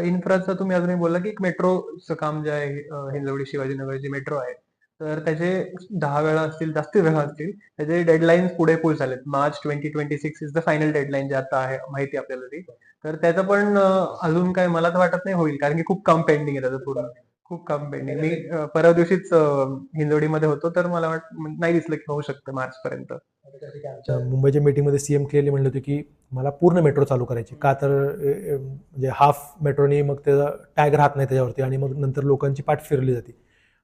इन्फ्राचं तुम्ही अजूनही बोलला, की एक मेट्रोचं काम जे आहे हिंजवडी शिवाजीनगर जी मेट्रो आहे. तर त्याचे 10 वेळा असतील, जास्ती वेळा असतील. त्याचे डेडलाईन्स पुढे झालेत. March 2026 is the final deadline जे आता आहे माहिती आहे आपल्याला ती. तर त्याचं पण अजून काय मला तर वाटत नाही होईल, कारण की खूप काम पेंडिंग आहे त्याचं पूर्ण. खूप काम पेंडिंग. मी परवा दिवशीच हिंजवडीमध्ये होतो, तर मला नाही दिसलं की होऊ शकतं मार्चपर्यंत. मुंबईच्या मीटिंगमध्ये सीएम क्लिअरली म्हणले होते की मला पूर्ण मेट्रो चालू करायची. का तर म्हणजे हाफ मेट्रोनी मग त्याचा टॅग राहत नाही त्याच्यावरती आणि मग नंतर लोकांची पाठ फिरली जाते.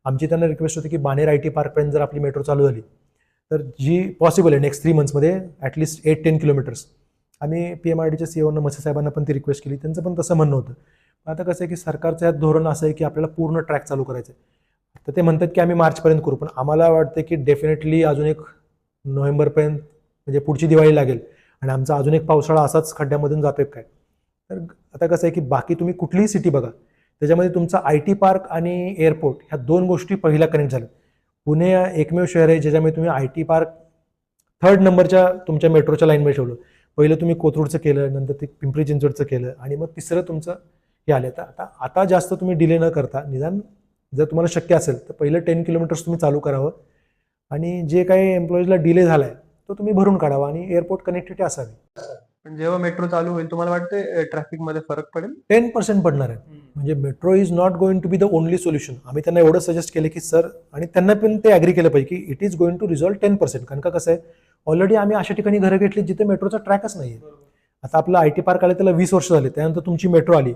आमची त्यांना रिक्वेस्ट होती की बाणेर IT पार्कपर्यंत जर आपली मेट्रो चालू झाली तर जी पॉसिबल आहे नेक्स्ट 3 मंथ्समध्ये ॲटलिस्ट 8-10 किलोमीटर्स. आम्ही PMRDच्या CEOना मसे साहेबांना पण ती रिक्वेस्ट केली. त्यांचं पण तसं म्हणणं होतं. आता कसं आहे की सरकारचं यात धोरण असं आहे की आपल्याला पूर्ण ट्रॅक चालू करायचं आहे. तर ते म्हणतात की आम्ही मार्चपर्यंत करू, पण आम्हाला वाटतं की डेफिनेटली अजून एक नोव्हेंबरपर्यंत म्हणजे पुढची दिवाळी लागेल आणि आमचा अजून एक पावसाळा असाच खड्ड्यामधून जातोय काय. तर आता कसं आहे की बाकी तुम्ही कुठलीही सिटी बघा, त्याच्यामध्ये तुमचा IT पार्क आणि एअरपोर्ट ह्या 2 गोष्टी पहिल्या कनेक्ट झाल्या. पुणे एकमेव शहर आहे ज्याच्यामध्ये तुम्ही IT पार्क 3rd नंबरच्या तुमच्या मेट्रोच्या लाईनमध्ये ठेवलं. पहिलं तुम्ही कोथरूडचं केलं, नंतर ते पिंपरी चिंचवडचं केलं आणि मग तिसरं तुमचं हे आलं. तर आता जास्त तुम्ही डिले न करता निदान जर तुम्हाला शक्य असेल तर पहिलं 10 किलोमीटर्स तुम्ही चालू करावं आणि जे काही एम्प्लॉईजला डिले झालाय तो तुम्ही भरून काढावा आणि एअरपोर्ट कनेक्टिव्हिटी असावी. पण जेव्हा मेट्रो चालू होईल, तुम्हाला वाटते ट्रॅफिकमध्ये फरक पडेल? 10% पडणार आहे. म्हणजे metro is not going to be the only solution. आम्ही त्यांना एवढं सजेस्ट केलं की सर, आणि त्यांना पण ते ॲग्री केलं पाहिजे की it is going to resolve 10%. कारण का कसं आहे, ऑलरेडी आम्ही अशा ठिकाणी घरं घेतली जिथे मेट्रोचा ट्रॅकच नाही आहे. आता आपलं IT पार्क आलं त्याला 20 वर्ष झाले, त्यानंतर तुमची मेट्रो आली.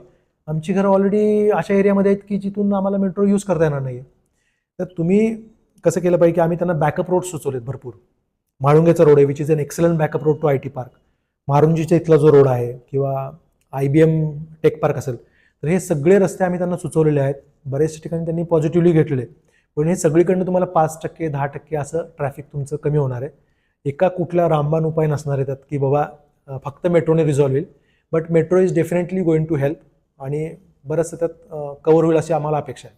आमची घरं ऑलरेडी अशा एरियामध्ये आहेत की जिथून आम्हाला मेट्रो यूज करता येणार नाही. तर तुम्ही कसं केलं पाहिजे की आम्ही त्यांना बॅकअप रोड सुचवलेत भरपूर. म्हाळुंगेचा रोड आहे which is an excellent backup road to IT park. मारुंजीच्या इथला जो रोड आहे किंवा IBM टेक पार्क असेल, तर हे सगळे रस्ते आम्ही त्यांना सुचवलेले आहेत. बरेचशा ठिकाणी त्यांनी पॉझिटिव्हली घेतलेले. पण हे सगळीकडनं तुम्हाला 5%, 10% असं ट्रॅफिक तुमचं कमी होणार आहे. एका कुठला रामबाण उपाय नसणार आहे त्यात की बाबा फक्त मेट्रोने रिझॉल्व्ह होईल. But metro is definitely going to help आणि बरंचसं त्यात कव्हर होईल अशी आम्हाला अपेक्षा आहे.